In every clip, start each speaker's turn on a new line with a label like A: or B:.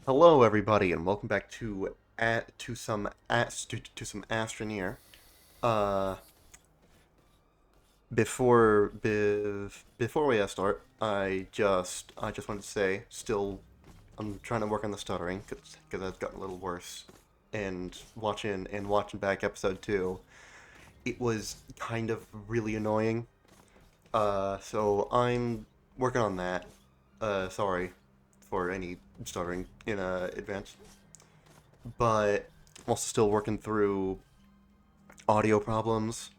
A: Hello, everybody, and welcome back to some ASTRONEER. Uh, before we start, I just wanted to say, still, I'm trying to work on the stuttering because that's gotten a little worse. And watching back episode 2, it was kind of really annoying. So I'm working on that. Sorry for any stuttering in advance. But I'm also still working through audio problems.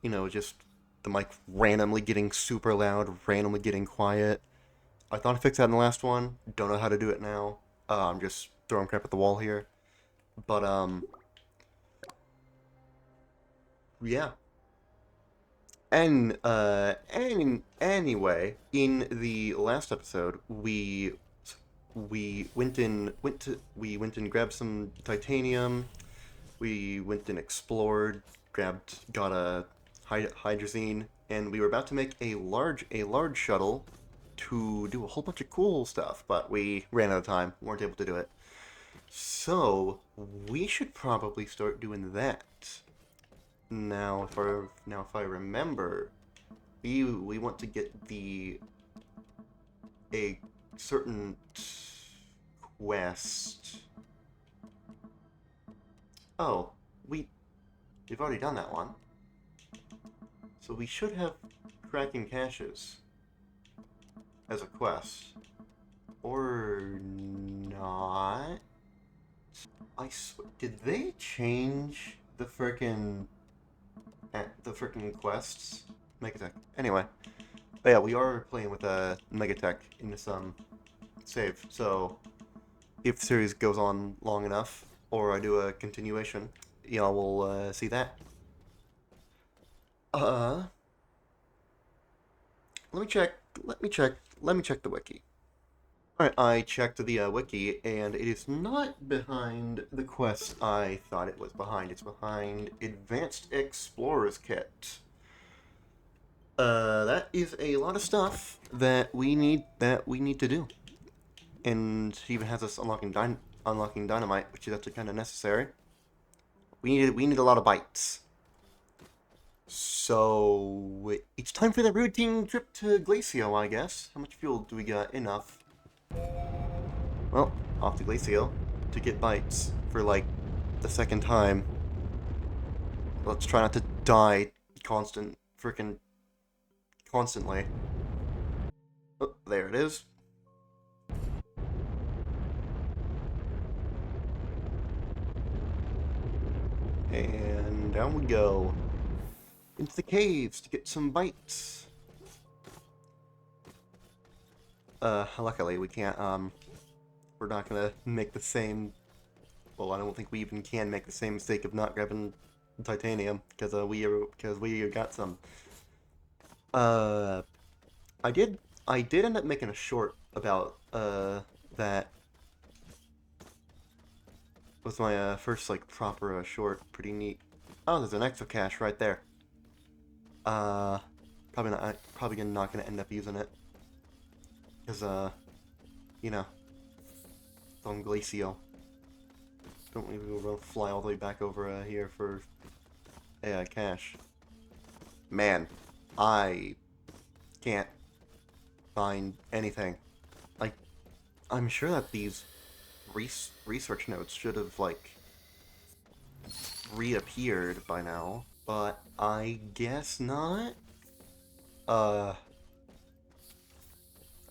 A: Just the mic randomly getting super loud, randomly getting quiet. I thought I fixed that in the last one. Don't know how to do it now. I'm just throwing crap at the wall here. But yeah. Anyway, in the last episode, we went and grabbed some titanium. We went and explored, got a hydrazine, and we were about to make a large shuttle to do a whole bunch of cool stuff, but we ran out of time, weren't able to do it. So we should probably start doing that. Now if I remember, we want to get a certain quest. Oh, we've already done that one. So we should have cracking caches as a quest. Or not. Did they change the frickin' quests? Megatech. Anyway. But yeah, we are playing with a Megatech in this save. So if the series goes on long enough, or I do a continuation, y'all will see that. Uh, let me check. Let me check the wiki. Alright, I checked the wiki, and it is not behind the quest I thought it was behind. It's behind Advanced Explorer's Kit. That is a lot of stuff that we need to do, and she even has us unlocking dynamite, which is actually kind of necessary. We need a lot of bytes. So it's time for the routine trip to Glacio, I guess. How much fuel do we got? Enough. Well, off to Glacio to get bytes for like the second time. Let's try not to die constantly. Oh, there it is. And down we go. Into the caves to get some bites. Luckily we can't, we're not gonna make the same, well, I don't think we even can make the same mistake of not grabbing titanium, because we got some. Uh, I did end up making a short about, that was my, first, like, proper, short. Pretty neat. Oh, there's an exo cache right there. Uh, probably not gonna end up using it. Because, you know, it's on Glacio. Don't even we'll fly all the way back over, here for a, cache. Man, I can't find anything. Like, I'm sure that these research notes should have, like, reappeared by now, but I guess not. Uh,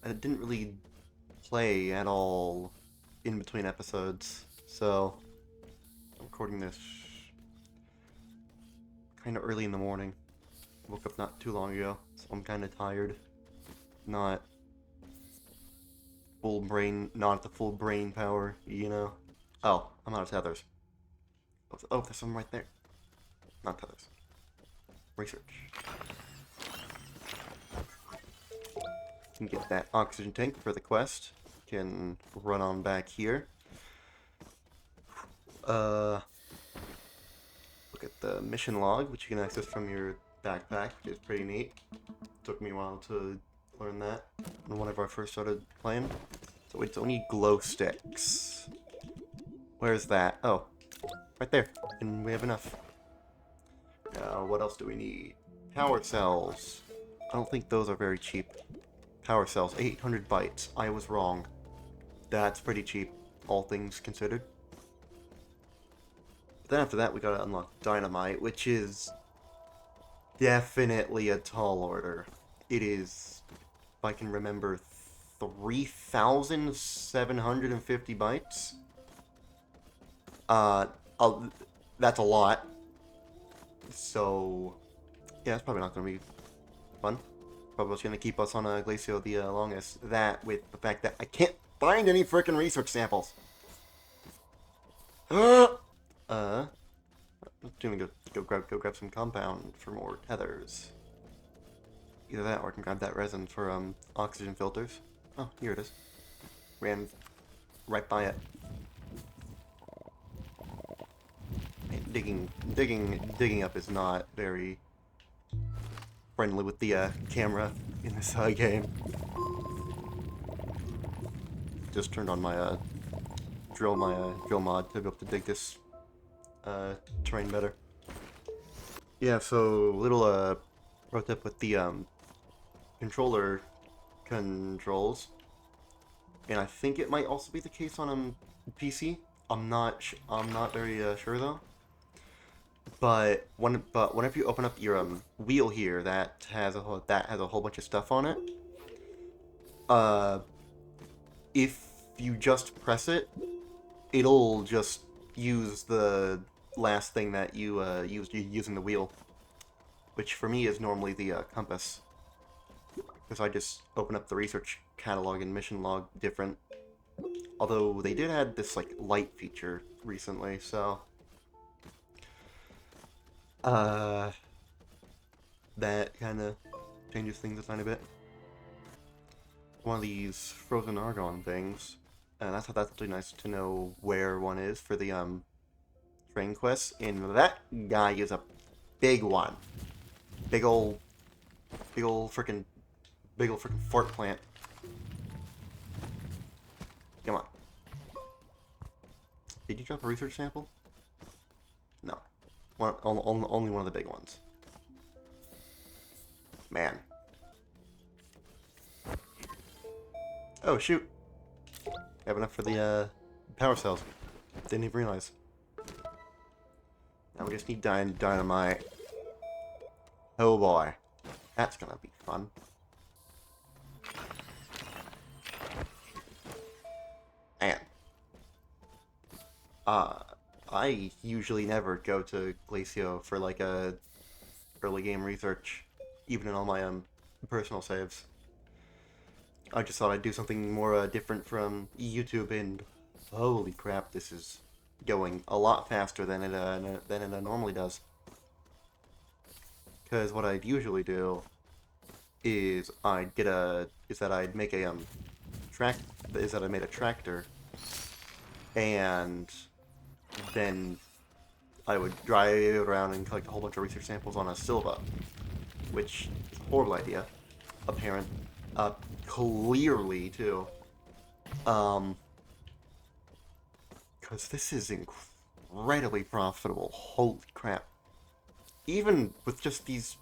A: I didn't really play at all in between episodes, so I'm recording this kind of early in the morning. Woke up not too long ago, so I'm kind of tired. Not not at the full brain power, you know? Oh, I'm out of tethers. Oh, there's some right there. Not tethers. Research. Can get that oxygen tank for the quest. Can run on back here. Look at the mission log, which you can access from your backpack, which is pretty neat. Took me a while to learn that whenever I first started playing. So we don't need glow sticks. Where's that? Oh, right there. And we have enough. Now, what else do we need? Power cells. I don't think those are very cheap. Power cells, 800 bytes. I was wrong. That's pretty cheap, all things considered. Then after that, we gotta unlock dynamite, which is definitely a tall order. It is, if I can remember, 3,750 bytes. That's a lot. So, yeah, it's probably not gonna be fun. Probably what's gonna keep us on Glacio the longest. That with the fact that I can't find any frickin' research samples. I'm gonna go grab some compound for more tethers. Either that, or I can grab that resin for oxygen filters. Oh, here it is. Ran right by it. And digging up is not very friendly with the camera in this game. Just turned on my drill mod to be able to dig this terrain better. Yeah, so little pro tip with the controller controls, and I think it might also be the case on PC. I'm not very sure though. But whenever you open up your wheel here, that has a whole bunch of stuff on it. If you just press it, it'll just use the last thing that you used using the wheel, which for me is normally the compass, because I just open up the research catalog and mission log different. Although they did add this like light feature recently, so that kind of changes things a tiny bit. One of these frozen argon things, and that's really nice to know where one is for the train quests. And that guy is a big one, big ol' freaking fart plant. Come on. Did you drop a research sample? No. Only one of the big ones. Man. Oh, shoot. Have enough for the power cells. Didn't even realize. Now we just need dynamite. Oh boy. That's gonna be fun. Man. I usually never go to Glacio for like a early game research, even in all my personal saves. I just thought I'd do something more different from YouTube, and holy crap, this is going a lot faster than it normally does. Because what I'd usually do is I'd make a I made a tractor, and then I would drive it around and collect a whole bunch of research samples on a Silva, which is a horrible idea. Clearly too. Because this is incredibly profitable. Holy crap. Even with just these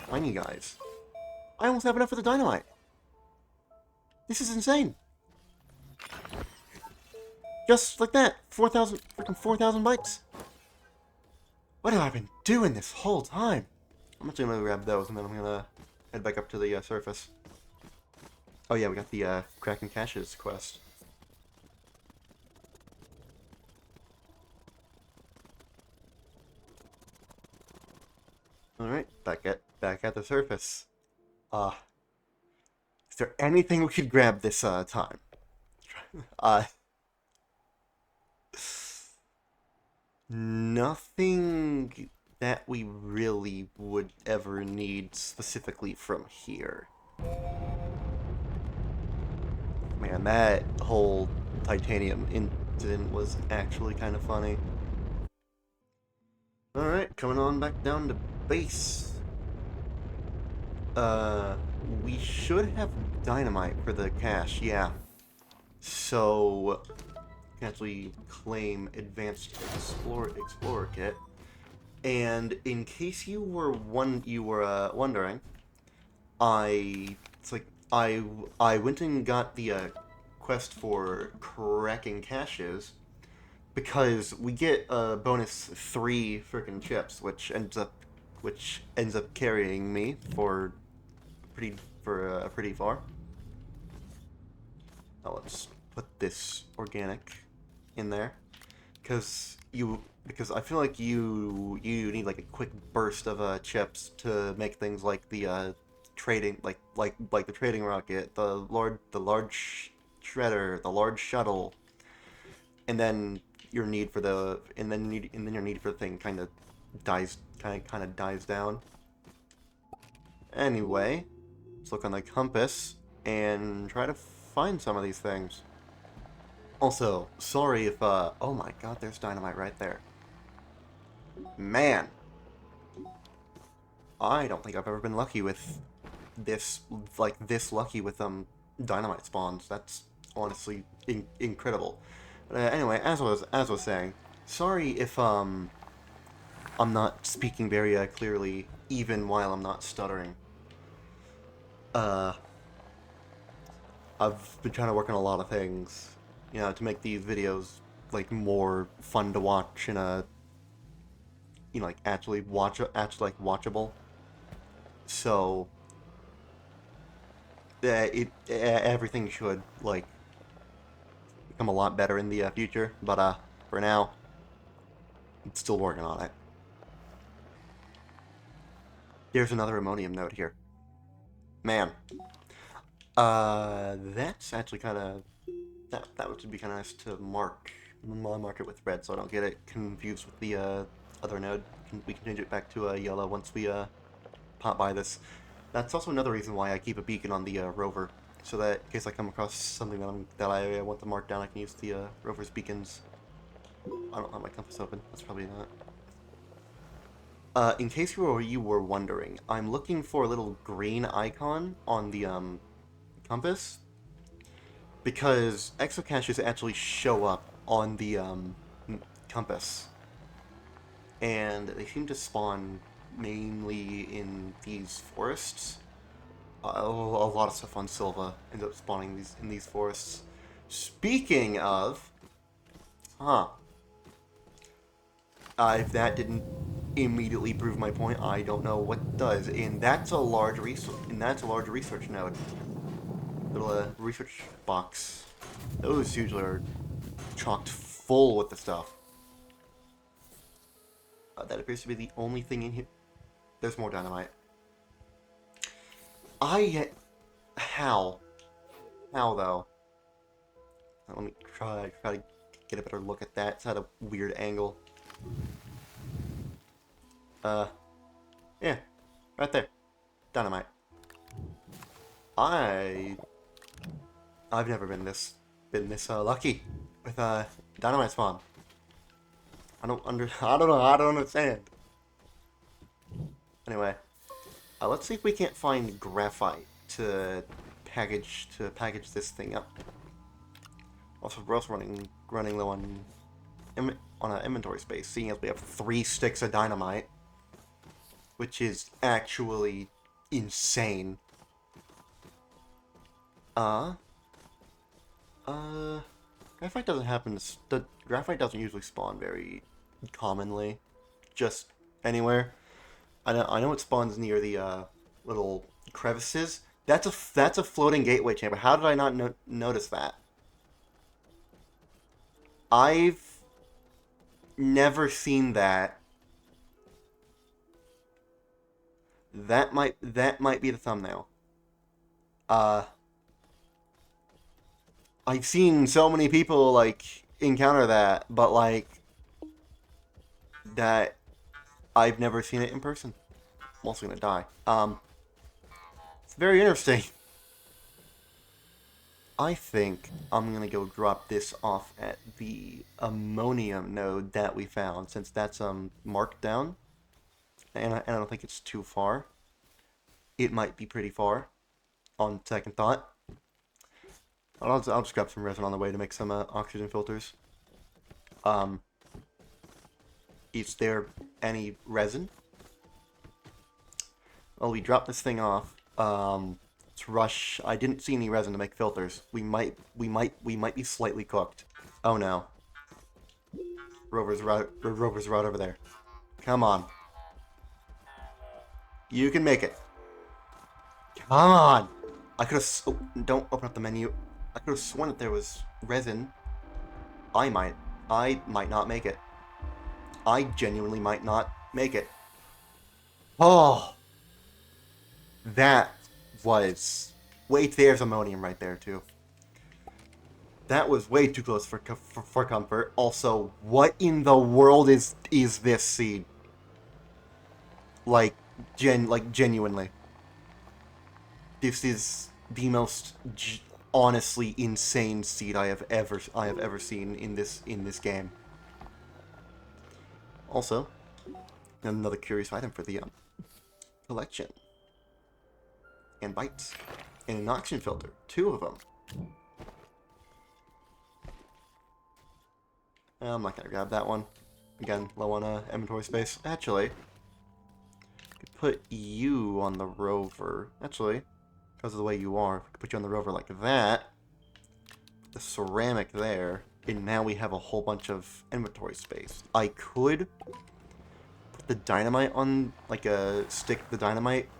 A: tiny guys. I almost have enough for the dynamite. This is insane. Just like that. 4,000 bytes. What have I been doing this whole time? I'm actually gonna grab those and then I'm gonna head back up to the surface. Oh yeah, we got the Kraken Caches quest. Alright, back at the surface. Is there anything we could grab this time? Nothing that we really would ever need specifically from here. Man, that whole titanium incident was actually kind of funny. Alright, coming on back down to base. We should have dynamite for the cache, yeah. So you can actually claim Advanced Explorer Kit. And in case you were wondering, it's like I went and got the quest for cracking caches because we get a bonus 3 freaking chips, which ends up carrying me pretty far. Now let's put this organic in there because I feel like you need like a quick burst of chips to make things like the trading like the trading rocket, the large shredder, the large shuttle, and then your need for the thing kind of dies down. Anyway, let's look on the compass and try to find some of these things. Also, sorry if oh my god, there's dynamite right there. Man, I don't think I've ever been lucky with this this lucky with dynamite spawns. That's honestly incredible. Anyway, as I was saying, sorry if I'm not speaking very clearly even while I'm not stuttering. Uh, I've been trying to work on a lot of things, to make these videos like more fun to watch and like actually like watchable. So everything should like become a lot better in the future. But for now, I'm still working on it. There's another ammonium node here. Man, that's actually kind of that would be kind of nice to mark it with red, so I don't get it confused with the other node. We can change it back to yellow once we pop by this. That's also another reason why I keep a beacon on the rover, so that in case I come across something that I want to mark down, I can use the rover's beacons. I don't have my compass open. That's probably not. In case you were wondering, I'm looking for a little green icon on the compass because exocaches actually show up on the compass, and they seem to spawn mainly in these forests. A lot of stuff on Silva ends up spawning in these forests. Speaking of, huh? If that didn't immediately prove my point, I don't know what does. And that's a large research node. Little research box. Those usually are chocked full with the stuff. That appears to be the only thing in here. There's more dynamite. How? How though? Let me try to get a better look at that. It's at a weird angle. Yeah, right there. Dynamite. I've never been this lucky with dynamite spawn. I don't know. I don't understand. Anyway, let's see if we can't find graphite to package this thing up. Also, we're also running low on inventory space, seeing as we have 3 sticks of dynamite, which is actually insane. Graphite doesn't graphite doesn't usually spawn very commonly, just anywhere. I know it spawns near the little crevices. That's a floating gateway chamber. How did I not notice that? I've never seen that. That might be the thumbnail. Uh, I've seen so many people like encounter that, but like that I've never seen it in person. I'm also gonna die. It's very interesting. I think I'm gonna go drop this off at the ammonium node that we found, since that's marked down, and I don't think it's too far. It might be pretty far, on second thought. I'll just grab some resin on the way to make some oxygen filters. Um, is there any resin? Well, we dropped this thing off. Let's rush. I didn't see any resin to make filters. We might be slightly cooked. Oh no. Rover's right over there. Come on. You can make it. Come on. I could have. Oh, don't open up the menu. I could have sworn that there was resin. I might not make it. I genuinely might not make it. Oh, that was. Wait, there's ammonium right there too. That was way too close for comfort. Also, what in the world is this seed? Like genuinely, this is the most honestly insane seed I have ever seen in this game. Also, another curious item for the collection. And bites. And an oxygen filter. 2 of them. I'm not gonna grab that one. Again, low on inventory space. Actually, I could put you on the rover. Actually, because of the way you are, I could put you on the rover like that. The ceramic there. And now we have a whole bunch of inventory space. I could put the dynamite on, like, stick the dynamite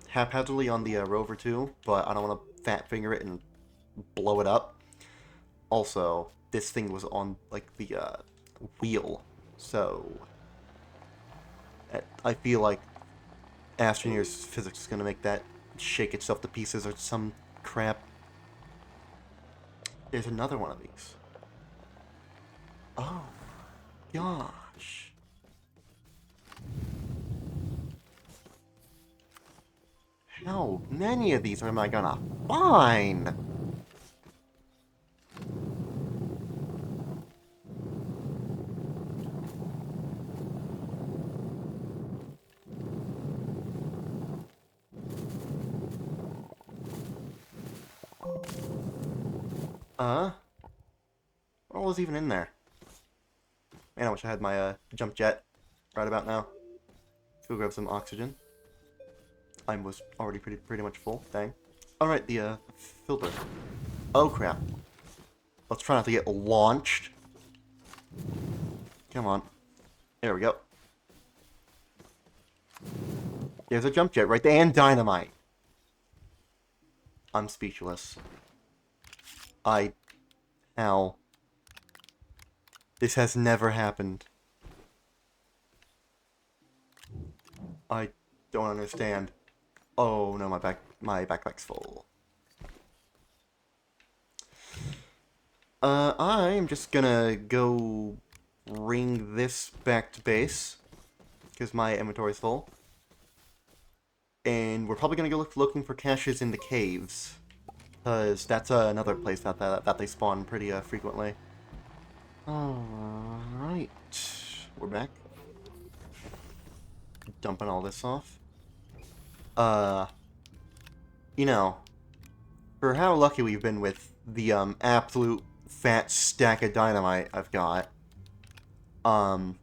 A: haphazardly on the rover too, but I don't want to fat finger it and blow it up. Also, this thing was on, like, the wheel, so I feel like ASTRONEER's physics is going to make that shake itself to pieces or some crap. There's another one of these. Oh, gosh. How many of these am I gonna find? What was even in there? Man, I wish I had my jump jet right about now. Let's go grab some oxygen. I was already pretty much full. Dang. All right, the filter. Oh crap! Let's try not to get launched. Come on. There we go. There's a jump jet right there and dynamite. I'm speechless. How? This has never happened. I don't understand. Oh no, my backpack's full. I'm just gonna go bring this back to base because my inventory's full. And we're probably gonna go looking for caches in the caves, because that's another place that they spawn pretty frequently. Alright, we're back. Dumping all this off. You know, for how lucky we've been with the absolute fat stack of dynamite I've got, there's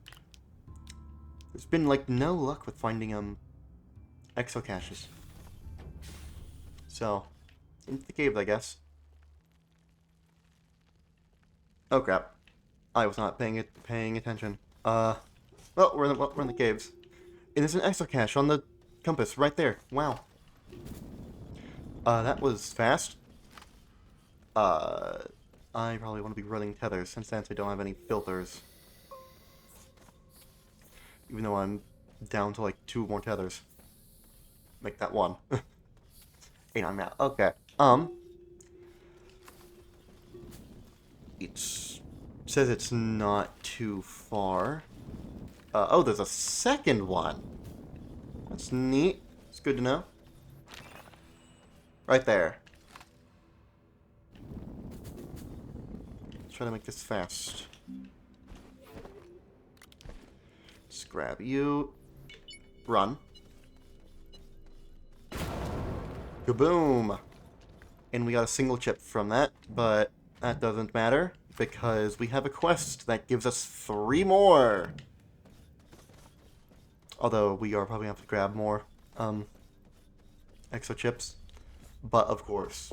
A: been like no luck with finding exo caches. So, into the cave, I guess. Oh crap! I was not paying attention. Well, we're in the caves, and there's an exo cache on the compass right there. Wow. That was fast. I probably want to be running tethers since I don't have any filters. Even though I'm down to like 2 more tethers. Make that 1. 8 on that. Okay. It says it's not too far. Oh, there's a second one. That's neat. It's good to know. Right there. Let's try to make this fast. Let's grab you. Run. Kaboom! and we got a single chip from that, but that doesn't matter because we have a quest that gives us 3 more. Although we are probably gonna have to grab more exo chips, but of course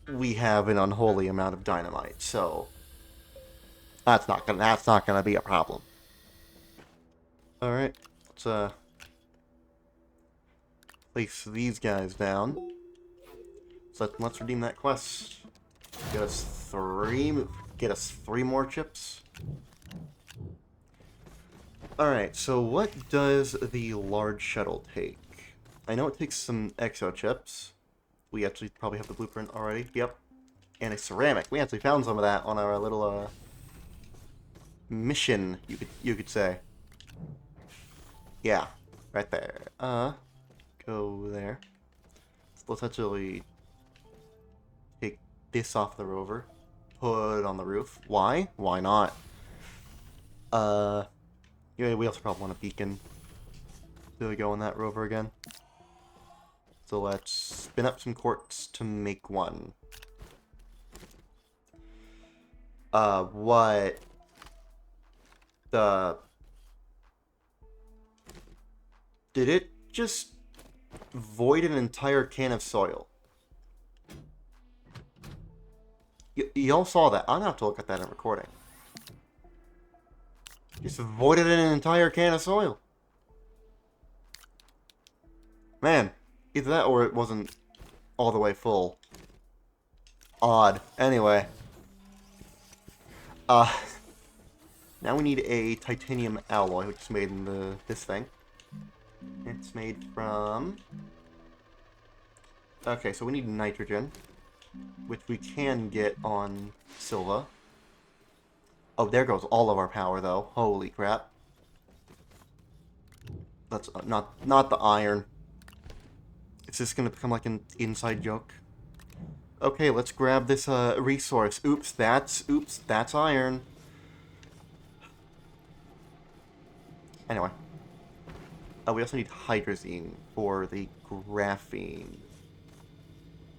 A: we have an unholy amount of dynamite, so that's not gonna be a problem. All right, let's place these guys down. So let's redeem that quest. Get us 3 more chips. Alright, so what does the large shuttle take? I know it takes some exo chips. We actually probably have the blueprint already. Yep. And a ceramic. We actually found some of that on our little mission, you could say. Yeah, right there. Go there. Let's actually take this off the rover. Put it on the roof. Why? Why not? Yeah, we also probably want a beacon to go on that rover again. So let's spin up some quartz to make one. What the... Did it just void an entire can of soil? Y'all saw that. I'm gonna have to look at that in recording. Just voided an entire can of soil. Man, either that or it wasn't all the way full. Odd. Anyway. Now we need a titanium alloy, which is made in this thing. It's made from... Okay, so we need nitrogen, which we can get on Silva. Oh, there goes all of our power, though. Holy crap. That's not the iron. Is this gonna become like an inside joke? Okay, let's grab this resource. Oops, that's iron. Anyway. We also need hydrazine for the graphene.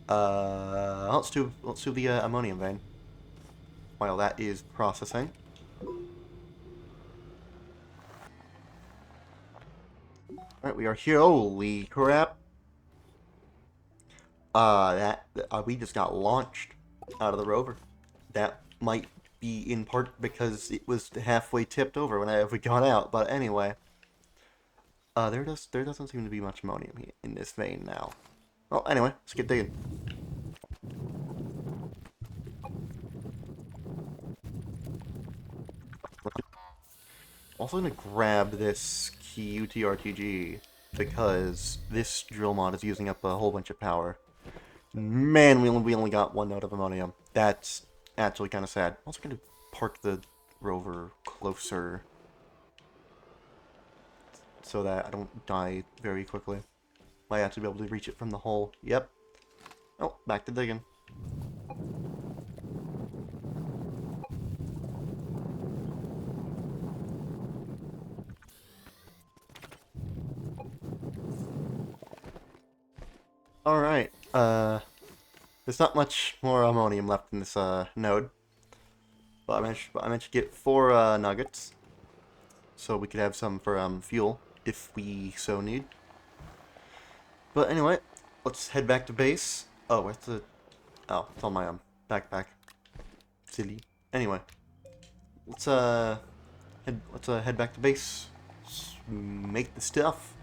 A: Let's do the ammonium vein. While that is processing. Alright, we are here. Holy crap. We just got launched out of the rover. That might be in part because it was halfway tipped over when we got out, but anyway. There doesn't seem to be much ammonium in this vein now. Well, anyway, let's get digging. Also gonna grab this QTRTG because this drill mod is using up a whole bunch of power. Man, we only got 1 node of ammonium. That's actually kind of sad. I'm also gonna park the rover closer so that I don't die very quickly. Might actually be able to reach it from the hole. Yep. Oh, back to digging. Alright, there's not much more ammonium left in this, node. But I managed to get 4, nuggets. So we could have some for, fuel, if we so need. But anyway, let's head back to base. Oh, where's the... Oh, it's on my, backpack. Silly. Anyway. Let's head back to base. Let's make the stuff.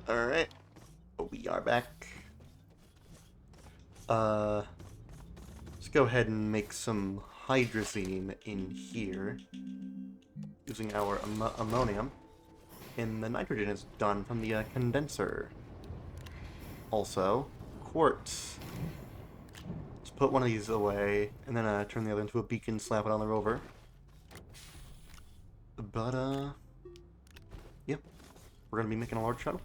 A: Alright. We are back. Let's go ahead and make some hydrazine in here. Using our ammonium. And the nitrogen is done from the condenser. Also, quartz. Let's put one of these away, and then turn the other into a beacon, slap it on the rover. But, yep. We're gonna be making a large shuttle.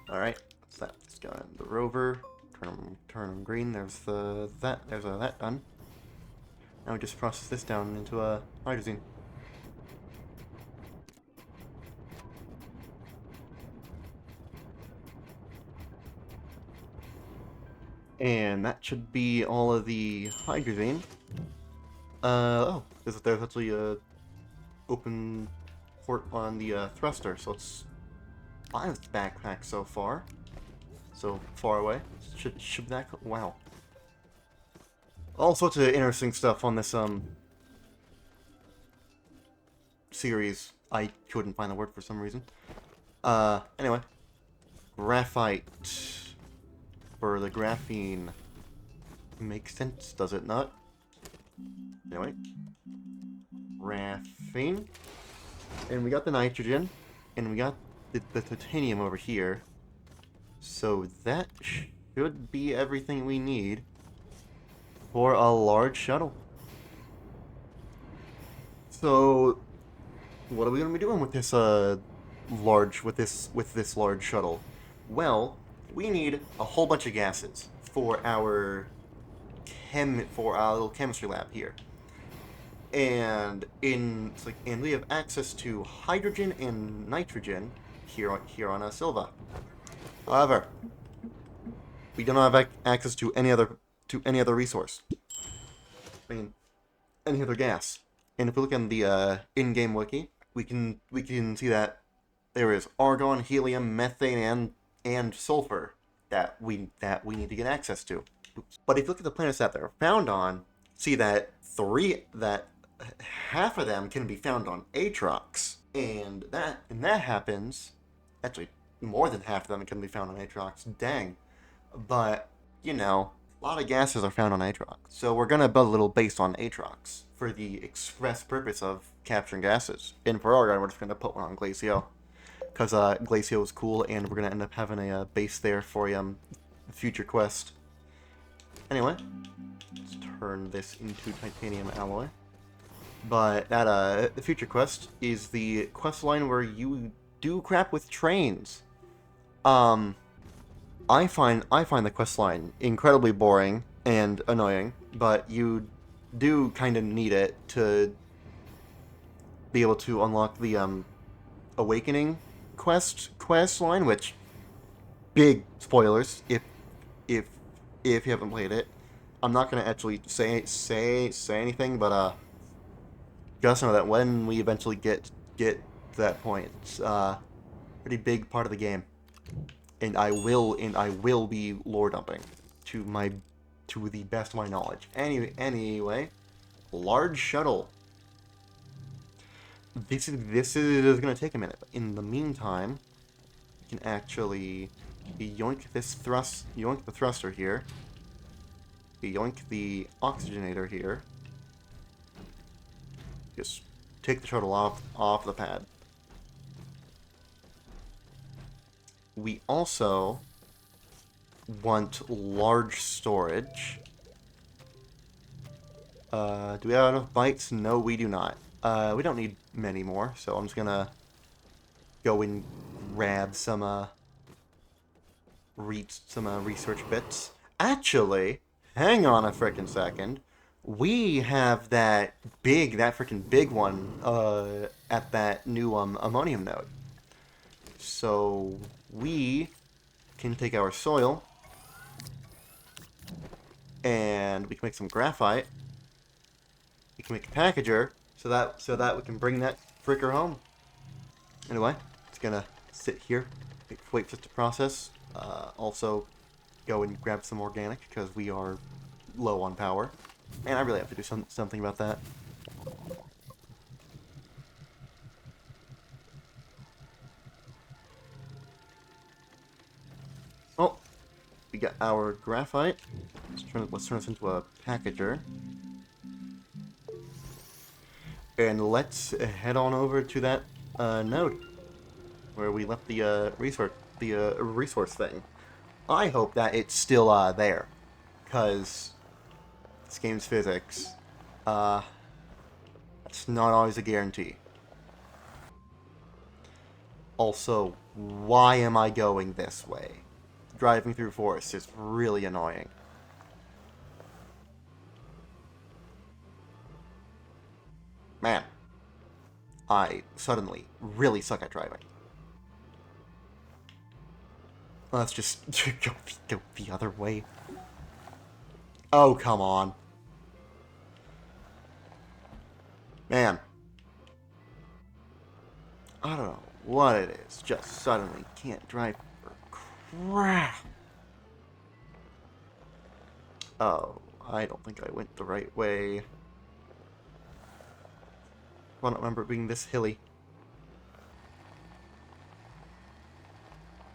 A: Alright, let's go on the rover. Turn them green. There's that done. Now we just process this down into a hydrazine. And that should be all of the hydrazine. Oh, there's actually a open port on the thruster, so it's 5 backpacks so far. So far away. Should that wow. All sorts of interesting stuff on this series. I couldn't find the word for some reason. Anyway. Graphite for the graphene. Makes sense, does it not? Anyway. Graphene. And we got the nitrogen. And we got the titanium over here. So that should be everything we need for a large shuttle. So, what are we gonna be doing with this large shuttle? Well, we need a whole bunch of gases for our little chemistry lab here. And we have access to hydrogen and nitrogen here on Silva. However, we do not have access to any other resource. I mean, any other gas. And if we look in the in-game wiki, we can see that there is argon, helium, methane, and sulfur that we need to get access to. Oops. But if you look at the planets that they're found on, see that half of them can be found on Aatrox, and that happens. Actually, more than half of them can be found on Aatrox. Dang. But you know, a lot of gases are found on Aatrox, so we're gonna build a little base on Aatrox for the express purpose of capturing gases. And for Argon, we're just gonna put one on Glacio, because Glacio is cool, and we're gonna end up having a base there for future quest. Anyway, let's turn this into titanium alloy. But that the future quest is the quest line where you do crap with trains. I find the quest line incredibly boring and annoying, but you do kind of need it to be able to unlock the awakening quest line, which big spoilers if you haven't played it. I'm not gonna actually say anything, but just know that when we eventually get to that point, it's a pretty big part of the game, and I will be lore dumping to the best of my knowledge. Anyway, large shuttle. This is gonna take a minute. But in the meantime, you can actually yoink the thruster here, yoink the oxygenator here. Just take the shuttle off the pad. We also want large storage. Do we have enough bytes? No, we do not. We don't need many more, so I'm just gonna go and grab some research bits. Actually, hang on a frickin' second. We have that frickin' big one at that new ammonium node. So we can take our soil and we can make some graphite. We can make a packager so that we can bring that fricker home. Anyway, it's gonna sit here, wait for it to process. Also, go and grab some organic because we are low on power, and I really have to do something about that. Oh, we got our graphite. Let's turn this into a packager. And let's head on over to that node where we left the resource thing. I hope that it's still there, because this game's physics, it's not always a guarantee. Also, why am I going this way? Driving through forests is really annoying. Man, I suddenly really suck at driving. Let's just go the other way. Oh, come on. Man. I don't know what it is. Just suddenly can't drive for crap. Oh, I don't think I went the right way. I don't remember it being this hilly.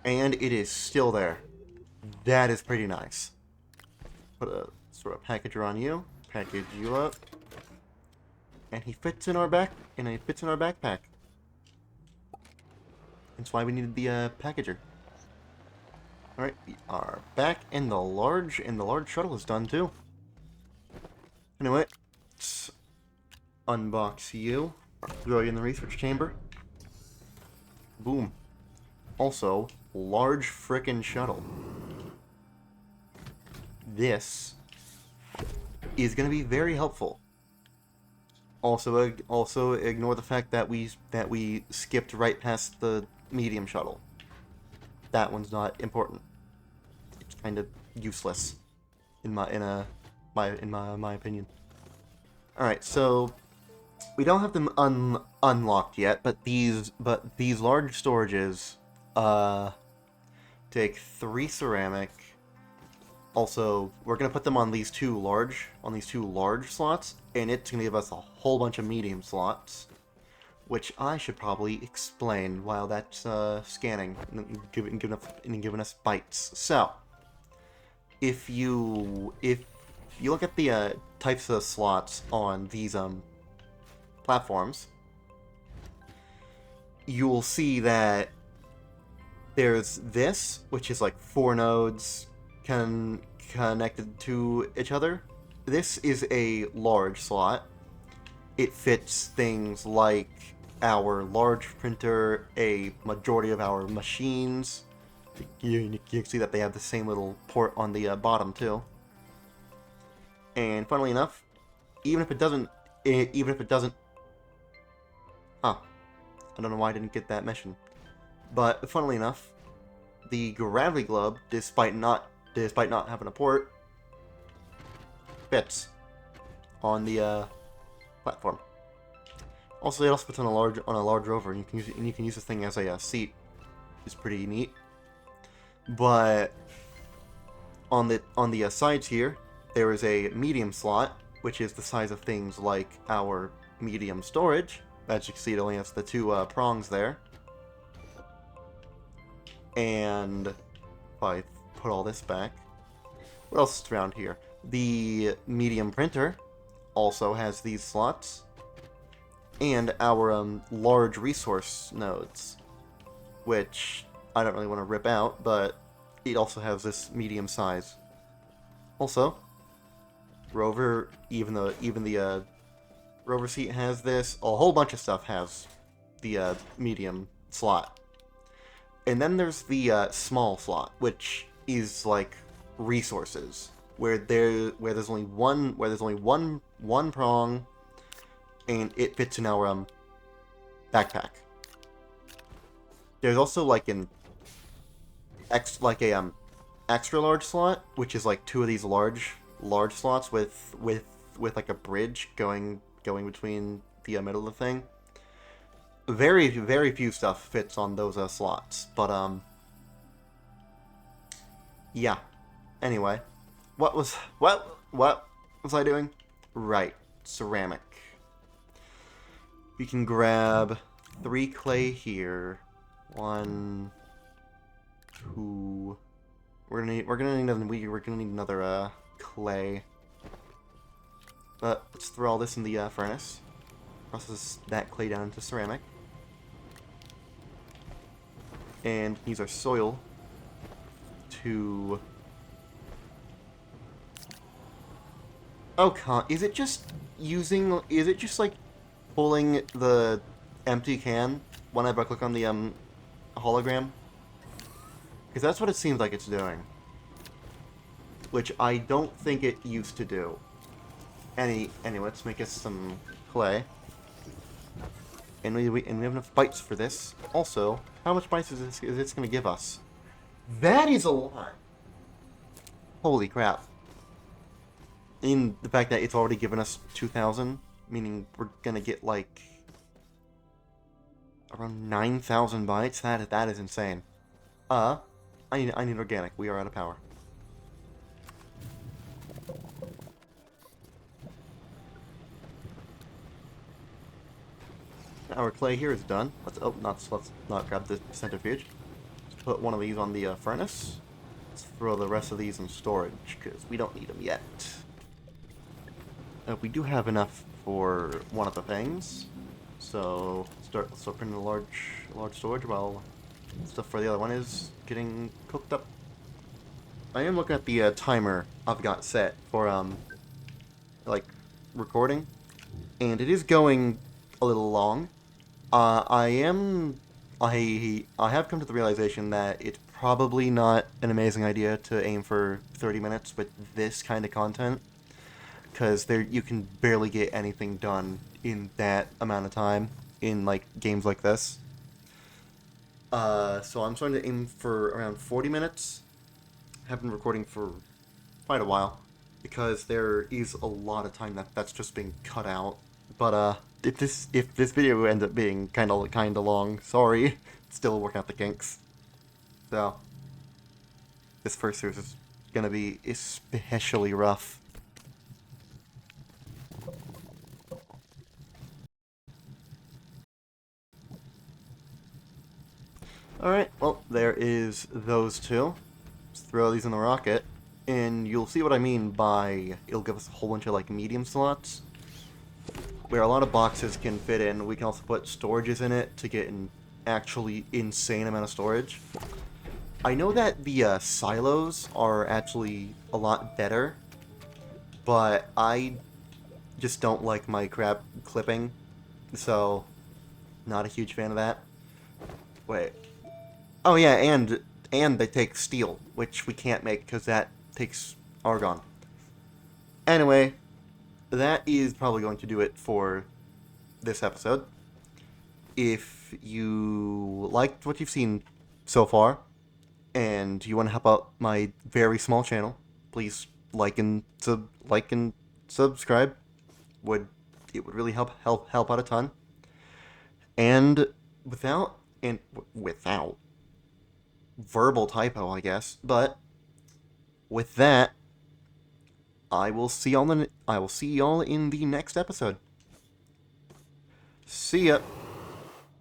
A: And it is still there. That is pretty nice. Put a sort of packager on you. Package you up. And he fits in our backpack. That's why we needed the packager. Alright, we are back, and the large shuttle is done too. Anyway, let's unbox you. Throw you in the research chamber. Boom. Also, large frickin' shuttle. This is going to be very helpful. Also ignore the fact that we skipped right past the medium shuttle. That one's not important. It's kind of useless, in my opinion. All right, so we don't have them unlocked yet, but these large storages take 3 ceramic. Also, we're gonna put them on these two large slots, and it's gonna give us a whole bunch of medium slots, which I should probably explain while that's scanning and giving us bytes. So, if you look at the types of slots on these platforms, you will see that there's this, which is like 4 nodes connected to each other. This is a large slot. It fits things like our large printer, a majority of our machines. You can see that they have the same little port on the bottom too. And funnily enough, even if it doesn't, I don't know why I didn't get that mention. But funnily enough, the gravity globe, despite not having a port, fits on the platform. Also, it also fits on a large rover, and you can use this thing as a seat. It's pretty neat. But on the sides here, there is a medium slot, which is the size of things like our medium storage. As you can see, it only has the 2 prongs there. And if I put all this back, what else is around here? The medium printer also has these slots, and our large resource nodes, which I don't really want to rip out, but it also has this medium size. Also, rover, even the rover seat has this. A whole bunch of stuff has the medium slot. And then there's the small slot, which is like resources, where there's only one prong, and it fits in our backpack. There's also like an extra large slot, which is like 2 of these large slots with like a bridge going between the middle of the thing. Very, very few stuff fits on those slots, but yeah. Anyway, what was I doing? Right, ceramic. We can grab 3 clay here. 1, 2. We're gonna need another clay. But let's throw all this in the furnace. Process that clay down into ceramic. And use our soil to... Oh, is it just like pulling the empty can whenever I click on the hologram? Because that's what it seems like it's doing. Which I don't think it used to do. Anyway, let's make us some clay. And we have enough bytes for this. Also, how much bytes is this going to give us? That is a lot! Holy crap. in the fact that it's already given us 2,000, meaning we're gonna get like around 9,000 bytes. That is insane. I need organic. We are out of power. Our clay here is done. Let's not grab the centrifuge. Let's put one of these on the furnace. Let's throw the rest of these in storage because we don't need them yet. We do have enough for one of the things, so let's start putting a large storage while stuff for the other one is getting cooked up. I am looking at the timer I've got set for like recording, and it is going a little long. I have come to the realization that it's probably not an amazing idea to aim for 30 minutes with this kind of content, because there you can barely get anything done in that amount of time in like games like this. So I'm starting to aim for around 40 minutes. Have been recording for quite a while because there is a lot of time that's just being cut out. But if this video ends up being kind of long, sorry. Still working out the kinks. So this first series is gonna be especially rough. Alright, well, there is those two. Let's throw these in the rocket, and you'll see what I mean by it'll give us a whole bunch of, like, medium slots, where a lot of boxes can fit in. We can also put storages in it to get an actually insane amount of storage. I know that the silos are actually a lot better, but I just don't like my crap clipping, so not a huge fan of that. Wait. Oh yeah, and they take steel, which we can't make because that takes argon. Anyway, that is probably going to do it for this episode. If you liked what you've seen so far, and you want to help out my very small channel, please like and subscribe. It would really help out a ton. And without verbal typo, I guess. But with that, I will see y'all in the next episode. See ya.